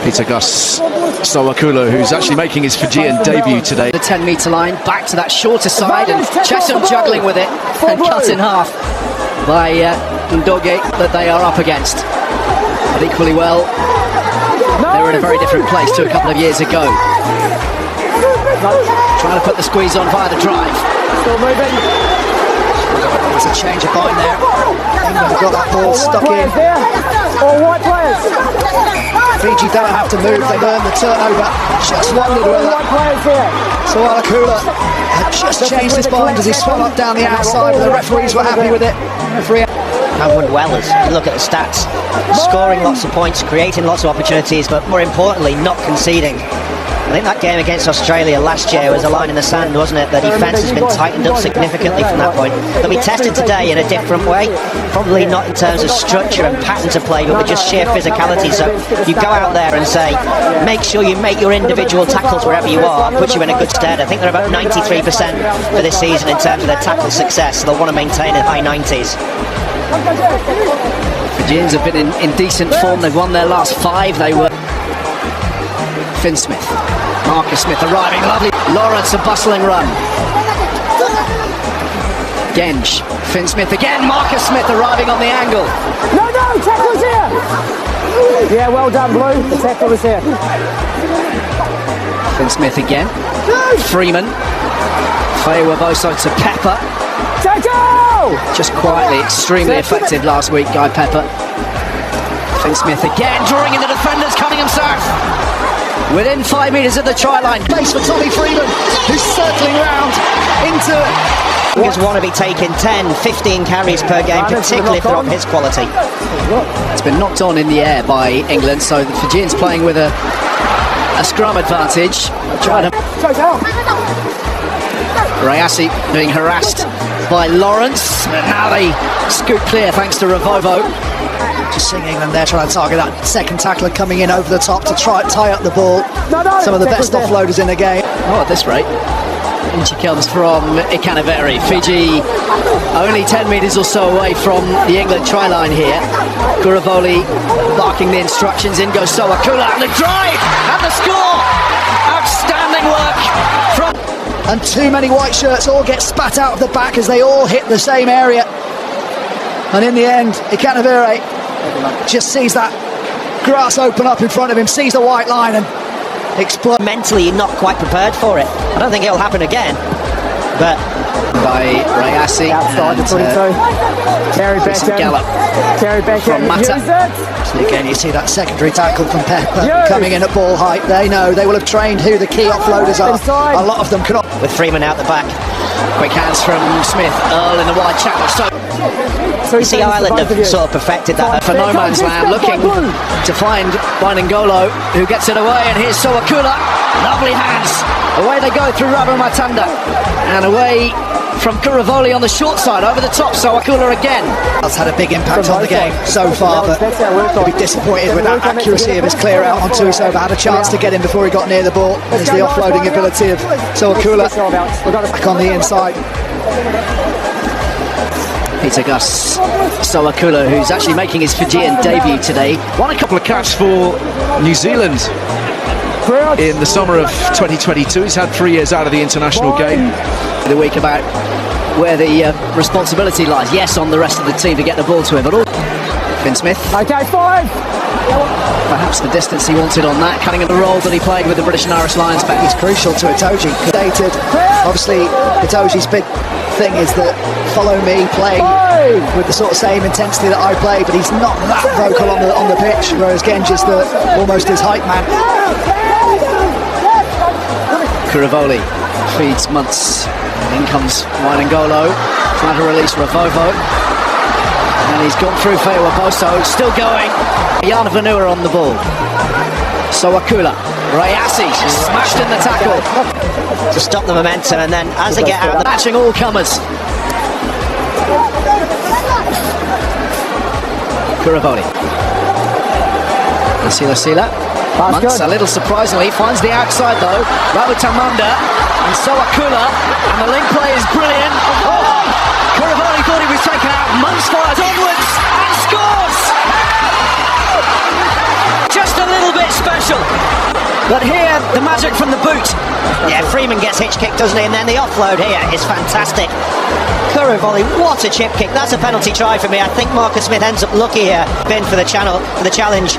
Pita Gus Sowakula, who's actually making his Fijian debut today. The 10-metre line, back to that shorter side, and Chesham juggling with it and cut in half by Ndoge that they are up against. But equally well, they were in a very different place to a couple of years ago. Trying to put the squeeze on via the drive. Still moving. There's a change of mind there. England have got that ball stuck in. All white players. Fiji don't have to move, they've earned the turnover. Just wondered whether Sowakula had just changed his mind as he swung up down the outside, but the referees were happy with it. Cameron Wellers, look at the stats, scoring lots of points, creating lots of opportunities, but more importantly, not conceding. I think that game against Australia last year was a line in the sand, wasn't it? The defence has been tightened up significantly from that point. They'll be tested today in a different way, probably not in terms of structure and patterns of play, but with just sheer physicality. So you go out there and say, make sure you make your individual tackles wherever you are, put you in a good stead. I think they're about 93% for this season in terms of their tackle success, so they'll want to maintain it high 90s. Fijians have been in decent form. They've won their last 5. They were Finn Smith, Marcus Smith arriving, lovely. Lawrence, a bustling run. Genge, Finn Smith again, Marcus Smith arriving on the angle. No, tackle was here. Yeah, well done, Blue. The tackle was here. Finn Smith again. Freeman. Feiwaboso to Pepper. Tackle! Just quietly, extremely effective last week, Guy Pepper. Finn Smith again, drawing in the defenders, cutting himself. Within 5 metres of the try line. Place for Tommy Freeman, who's circling round into it. Wingers want to be taking 10, 15 carries per game, particularly if they're of his quality. It's been knocked on in the air by England, so the Fijians playing with a scrum advantage. Rayasi being harassed by Lawrence, but now they scoot clear thanks to Ravovo. Just seeing England there trying to target that second tackler coming in over the top to try tie up the ball. Some of the best offloaders in the game. Oh, at this rate. Inchi comes from Ikanaveri. Fiji only 10 metres or so away from the England try line here. Guravoli barking the instructions. In goes Sowakula and the drive and the score. Outstanding work from... And too many white shirts all get spat out of the back as they all hit the same area. And in the end, Ikanaveri just sees that grass open up in front of him, sees the white line and explode. Mentally, you're not quite prepared for it. I don't think it'll happen again, but... By Rayasi outside the 22. Carry back from Mata. Again, you see that secondary tackle from Pepper coming in at ball height. They know, they will have trained who the key offloaders are. A lot of them cannot. With Freeman out the back. Quick hands from Smith, Earl in the wide channel. So you see Ireland have sort of perfected that. For no man's land, looking to find Wainingolo, who gets it away, and here's Sowakula. Lovely hands. Away they go through Rubber Matanda. And away from Guravoli on the short side, over the top, Sowakula again. That's had a big impact on the game so far, but he'll be disappointed with that accuracy of his clear out on Tuisova. Had a chance to get him before he got near the ball. There's the offloading ability of Sowakula back on the inside. Pita Gus Sowakula, who's actually making his Fijian debut today. Won a couple of caps for New Zealand in the summer of 2022. He's had 3 years out of the international game. The week about where the responsibility lies. Yes, on the rest of the team to get the ball to him, but all... Finn Smith. Okay, 5. Perhaps the distance he wanted on that, cutting in the role that he played with the British and Irish Lions back. He's crucial to Itoje. Obviously, Itoje's big thing is that follow me, playing with the sort of same intensity that I play, but he's not that vocal on the pitch, whereas Genge is almost his hype man. Guravoli feeds Muntz. In comes Wainingolo, trying to release Ravovo. And he's gone through Feiwaboso, still going. Yana Vanua on the ball. Sowakula, Rayasi smashed in the tackle. To stop the momentum, and then as they get out, the matching all comers. Guravoli. Sila. Muntz, a little surprisingly, finds the outside though. Rabutamunda and Sowakula, and the link play is brilliant. Oh! Guravoli thought he was taken out. Muntz fires onwards and scores! Just a little bit special. But here, the magic from the boot. Yeah, Freeman gets hitch kicked, doesn't he? And then the offload here is fantastic. Curry volley, what a chip kick. That's a penalty try for me. I think Marcus Smith ends up lucky here. Been for the challenge.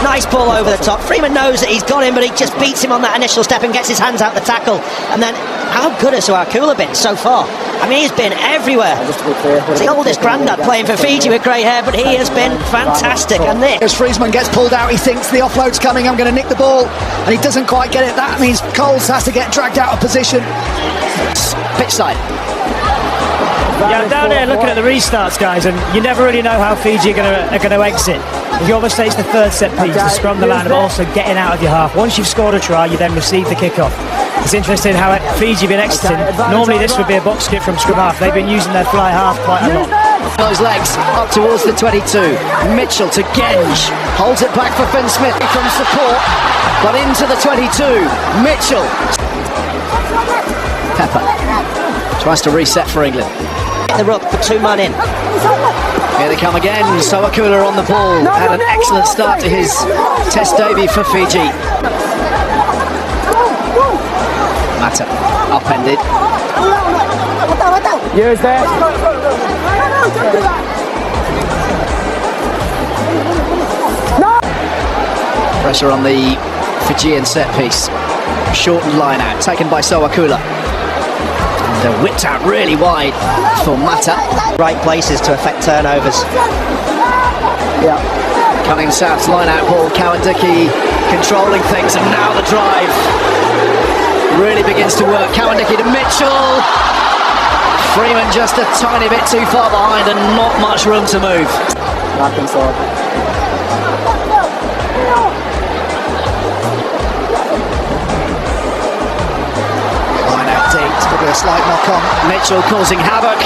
Nice ball over the top. Freeman knows that he's got him, but he just beats him on that initial step and gets his hands out the tackle. And then, how good has Sowakula been so far? I mean, he's been everywhere. It's the oldest granddad playing for Fiji with grey hair, but he has been fantastic. And this, as Friesman gets pulled out, he thinks the offload's coming, I'm going to nick the ball, and he doesn't quite get it. That means Coles has to get dragged out of position. Pitch side. Yeah, down there looking at the restarts, guys, and you never really know how Fiji are going to exit. If you obviously it's the third set piece, the scrum the line, but also getting out of your half. Once you've scored a try, you then receive the kick-off. It's interesting how Fiji have been exiting. Normally this would be a box kick from scrum half. They've been using their fly half quite a lot. Those legs up towards the 22. Mitchell to Genge. Holds it back for Finn Smith from support, but into the 22. Mitchell. Pepper tries to reset for England. the ruck, put two man in. Here they come again. Sowakula on the ball. Had an excellent start to his test debut for Fiji. Mata upended. Use that. Pressure on the Fijian set piece. Shortened line out, taken by Sowakula. And whipped out really wide for Mata. Right places to affect turnovers. Yeah. Cunningham South's line out ball. Kawandiki controlling things, and now the drive really begins to work. Kawandiki to Mitchell. Freeman just a tiny bit too far behind and not much room to move. I think so. A slight knock on. Mitchell causing havoc,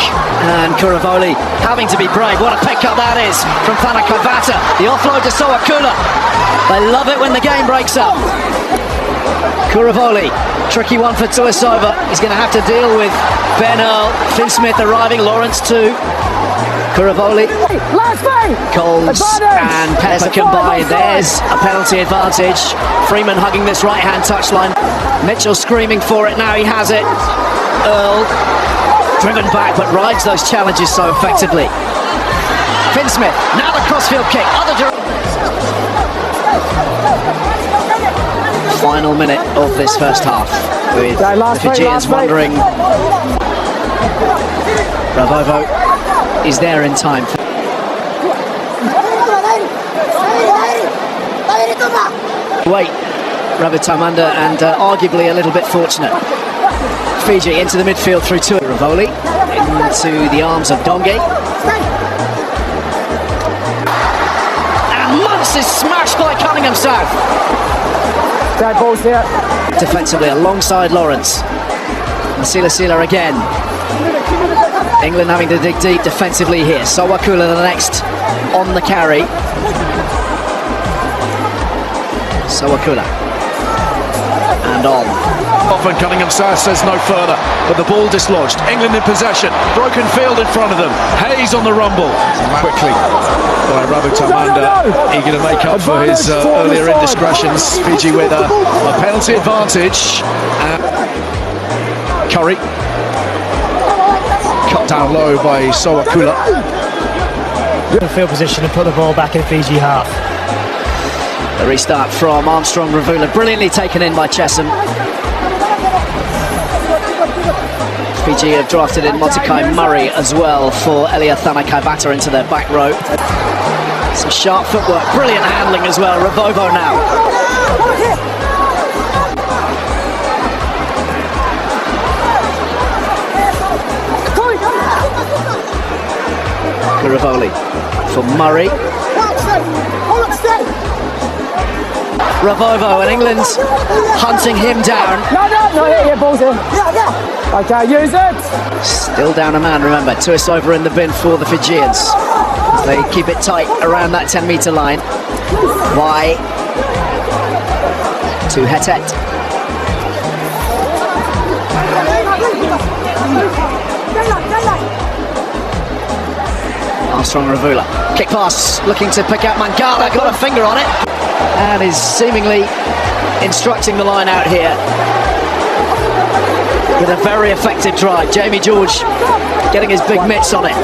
and Kuravoli having to be brave. What a pickup that is from Thanakavata. The offload to Sowakula. They love it when the game breaks up. Kuravoli, tricky one for Tuisova. He's going to have to deal with Ben Earl, Finn Smith arriving, Lawrence too. Kuravoli, Coles and Pepper combined. There's a penalty advantage. Freeman hugging this right-hand touchline. Mitchell screaming for it now. He has it. Earl driven back, but rides those challenges so effectively. Finn Smith, now the crossfield kick. Final minute of this first half, with the Fijians wondering. Bravovo is there in time. Wait, Ravitamanda, and arguably a little bit fortunate. Fiji into the midfield through to Rivoli, into the arms of Donge. And Muntz is smashed by Cunningham South. That ball's here. Defensively alongside Lawrence. And Sila again. England having to dig deep defensively here. Sowakula the next on the carry. Sowakula. And on. Often Cunningham South says no further, but the ball dislodged. England in possession, broken field in front of them. Hayes on the rumble. Quickly by Ravitamanda, eager to make up for his earlier indiscretions. Fiji with a penalty advantage. Curry cut down low by Sowakula. Good field position to put the ball back in Fiji half. The restart from Armstrong Ravula, brilliantly taken in by Chesham. Fiji have drafted in Motikai Murray as well for Elia Thanakavata into their back row. Some sharp footwork, brilliant handling as well. Ravovo now. Kuravoli for Murray. Ravovo, and England's hunting him down. No, yeah, ball's in. Okay, use it. Still down a man, remember. Tuisova in the bin for the Fijians. They keep it tight around that 10-metre line. Why? To Hetet. Armstrong Ravula. Kick pass, looking to pick out Mangala, got a finger on it. and is seemingly instructing the line out here with a very effective drive. Jamie George getting his big mitts on it.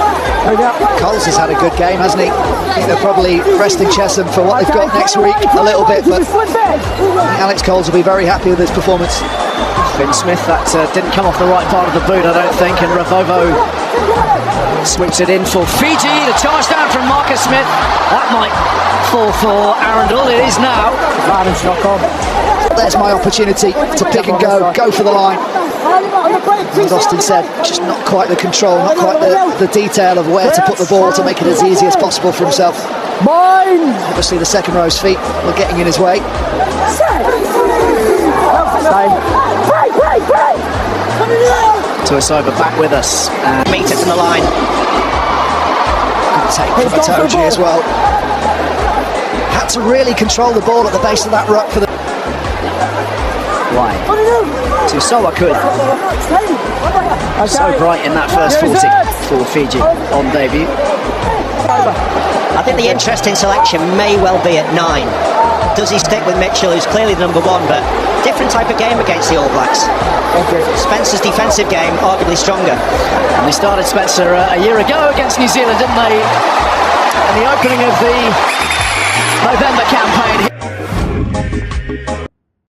Coles has had a good game, hasn't he? I think they're probably resting Chesham for what they've got next week a little bit, but Alex Coles will be very happy with his performance. Finn Smith, that didn't come off the right part of the boot, I don't think, and Ravovo sweeps it in for Fiji. The charge down from Marcus Smith. That might fall for Arundel. It is now. There's my opportunity to pick and go for the line. As Austin said, just not quite the control, not quite the detail of where to put the ball to make it as easy as possible for himself. Obviously the second row's feet were getting in his way. Tuisoba back with us. Meter from the line. Good take from Itoje as well. Had to really control the ball at the base of that ruck for the... Wide to Sowakula. So bright in that first 40 for Fiji on debut. I think the interesting selection may well be at 9. Does he stick with Mitchell, who's clearly the number 1, but different type of game against the All Blacks? Spencer's defensive game arguably stronger. And they started Spencer a year ago against New Zealand, didn't they? In the opening of the November campaign.